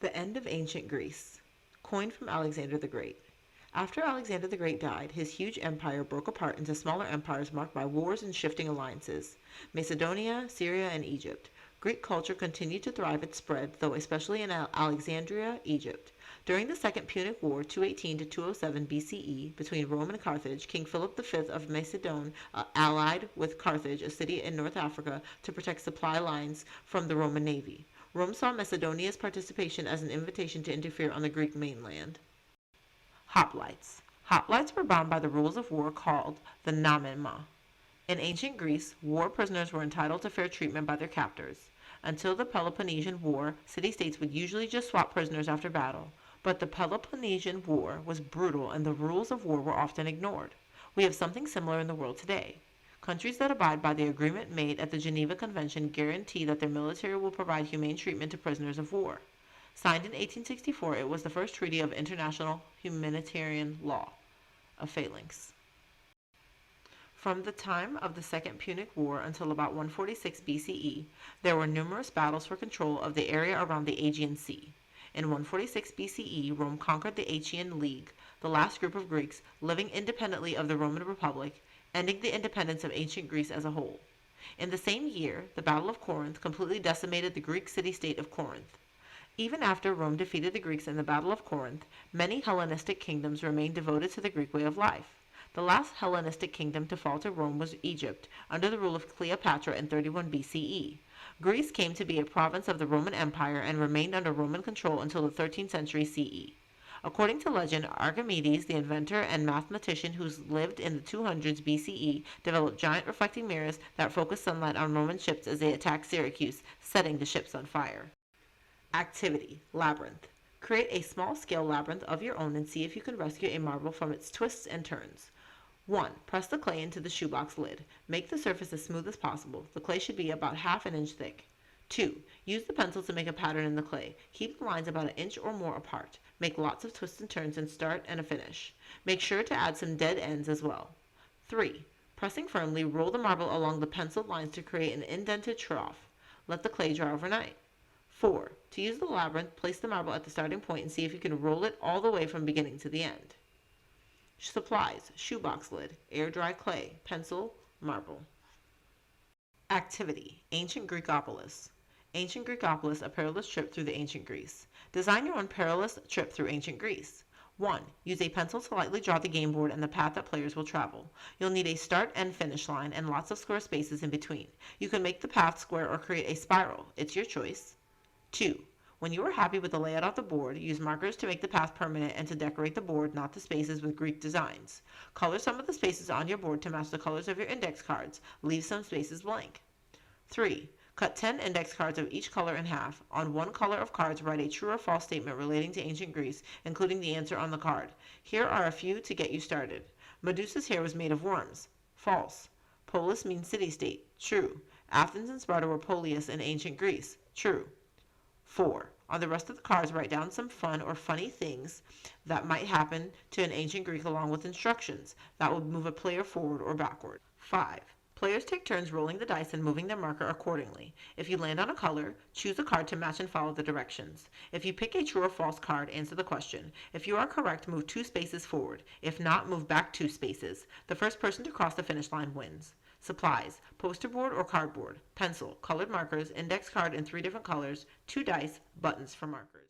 The end of ancient Greece. Coined from Alexander the Great. After Alexander the Great died, his huge empire broke apart into smaller empires marked by wars and shifting alliances. Macedonia, Syria, and Egypt. Greek culture continued to thrive and spread, though especially in Alexandria, Egypt. During the Second Punic War, 218 to 207 BCE, between Rome and Carthage, King Philip V of Macedon allied with Carthage, a city in North Africa, to protect supply lines from the Roman navy. Rome saw Macedonia's participation as an invitation to interfere on the Greek mainland. Hoplites. Hoplites were bound by the rules of war called the nomenma. In ancient Greece, war prisoners were entitled to fair treatment by their captors. Until the Peloponnesian War, city-states would usually just swap prisoners after battle. But the Peloponnesian War was brutal and the rules of war were often ignored. We have something similar in the world today. Countries that abide by the agreement made at the Geneva Convention guarantee that their military will provide humane treatment to prisoners of war. Signed in 1864, it was the first treaty of international humanitarian law, a phalanx. From the time of the Second Punic War until about 146 BCE, there were numerous battles for control of the area around the Aegean Sea. In 146 BCE, Rome conquered the Achaean League, the last group of Greeks living independently of the Roman Republic, ending the independence of ancient Greece as a whole. In the same year, the Battle of Corinth completely decimated the Greek city-state of Corinth. Even after Rome defeated the Greeks in the Battle of Corinth, many Hellenistic kingdoms remained devoted to the Greek way of life. The last Hellenistic kingdom to fall to Rome was Egypt, under the rule of Cleopatra in 31 BCE. Greece came to be a province of the Roman Empire and remained under Roman control until the 13th century CE. According to legend, Archimedes, the inventor and mathematician who lived in the 200s BCE, developed giant reflecting mirrors that focused sunlight on Roman ships as they attacked Syracuse, setting the ships on fire. Activity: Labyrinth. Create a small-scale labyrinth of your own and see if you can rescue a marble from its twists and turns. 1. Press the clay into the shoebox lid. Make the surface as smooth as possible. The clay should be about half an inch thick. 2. Use the pencil to make a pattern in the clay. Keep the lines about an inch or more apart. Make lots of twists and turns and start and a finish. Make sure to add some dead ends as well. 3. Pressing firmly, roll the marble along the penciled lines to create an indented trough. Let the clay dry overnight. 4. To use the labyrinth, place the marble at the starting point and see if you can roll it all the way from beginning to the end. Supplies: shoebox lid, air-dry clay, pencil, marble. Activity: Ancient Greekopolis. Ancient Greekopolis, a perilous trip through the ancient Greece. Design your own perilous trip through ancient Greece. 1. Use a pencil to lightly draw the game board and the path that players will travel. You'll need a start and finish line and lots of square spaces in between. You can make the path square or create a spiral. It's your choice. 2. When you are happy with the layout of the board, use markers to make the path permanent and to decorate the board, not the spaces, with Greek designs. Color some of the spaces on your board to match the colors of your index cards. Leave some spaces blank. 3. Cut 10 index cards of each color in half. On one color of cards, write a true or false statement relating to ancient Greece, including the answer on the card. Here are a few to get you started. Medusa's hair was made of worms. False. Polis means city-state. True. Athens and Sparta were polis in ancient Greece. True. 4. On the rest of the cards, write down some fun or funny things that might happen to an ancient Greek along with instructions that would move a player forward or backward. 5. Players take turns rolling the dice and moving their marker accordingly. If you land on a color, choose a card to match and follow the directions. If you pick a true or false card, answer the question. If you are correct, move 2 spaces forward. If not, move back 2 spaces. The first person to cross the finish line wins. Supplies: poster board or cardboard, pencil, colored markers, index card in 3 different colors, 2 dice, buttons for markers.